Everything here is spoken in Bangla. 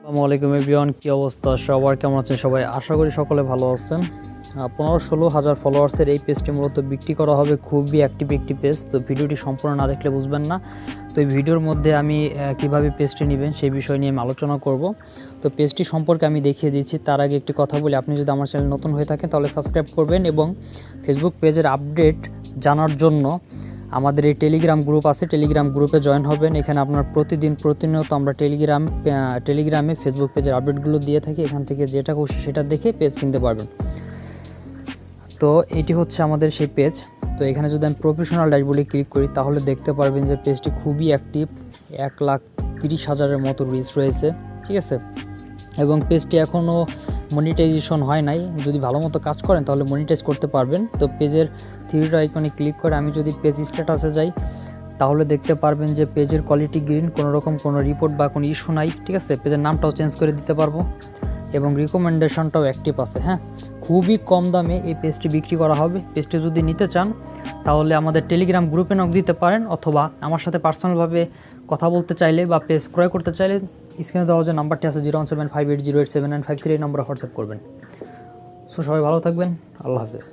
আসসালামু আলাইকুম এভরিওয়ান, কি অবস্থা সবার, কেমন আছেন সবাই? আশা করি সকলে ভালো আছেন। 15-16 হাজার ফলোয়ার্সের এই পেজটি মূলত বিক্রি করা হবে। খুবই অ্যাক্টিভ একটি পেজ, তো ভিডিওটি সম্পূর্ণ না দেখলে বুঝবেন না। তো এই ভিডিওর মধ্যে আমি কিভাবে পেজটি নেবেন সেই বিষয় নিয়ে আমি আলোচনা করব। তো পেজটি সম্পর্কে আমি দেখিয়ে দিচ্ছি। তার আগে একটি কথা বলি, আপনি যদি আমার চ্যানেল নতুন হয়ে থাকেন তাহলে সাবস্ক্রাইব করবেন এবং ফেসবুক পেজের আপডেট জানার জন্য আমাদের এই টেলিগ্রাম গ্রুপ আছে, টেলিগ্রাম গ্রুপে জয়েন হবেন। এখানে আপনার প্রতিনিয়ত আমরা টেলিগ্রামে ফেসবুক পেজের আপডেটগুলো দিয়ে থাকি। এখান থেকে যেটা খুশি সেটা দেখে পেজ কিনতে পারবেন। তো এটি হচ্ছে আমাদের সেই পেজ। তো এখানে যদি আমি প্রফেশনাল ড্যাশবোর্ডে ক্লিক করি তাহলে দেখতে পারবেন যে পেজটি খুবই অ্যাক্টিভ, 1,30,000-এর মতো রিচ রয়েছে, ঠিক আছে। এবং পেজটি এখনও মনিটাইজেশন হয় নাই। যদি ভালো মতো কাজ করেন তাহলে মনিটাইজ করতে পারবেন। তো পেজের থ্রি আইকনে ক্লিক করে আমি যদি পেজ স্ট্যাটাসে যাই তাহলে দেখতে পারবেন যে পেজের কোয়ালিটি গ্রিন, কোনো রকম কোনো রিপোর্ট বা কোনো ইস্যু নাই, ঠিক আছে। পেজের নামটাও চেঞ্জ করে দিতে পারবো এবং রিকমেন্ডেশনটাও অ্যাক্টিভ আছে। হ্যাঁ, খুবই কম দামে এই পেজটি বিক্রি করা হবে। পেজটি যদি নিতে চান তাহলে আমাদের টেলিগ্রাম গ্রুপে নক দিতে পারেন, অথবা আমার সাথে পার্সোনালভাবে কথা বলতে চাইলে বা পেজ ক্রয় করতে চাইলে স্ক্রিনে দেওয়া যে নাম্বারটি আছে 01758087953 এই নম্বরে হোয়াটসঅ্যাপ করবেন। সো সবাই ভালো থাকবেন, আল্লাহ হাফেজ।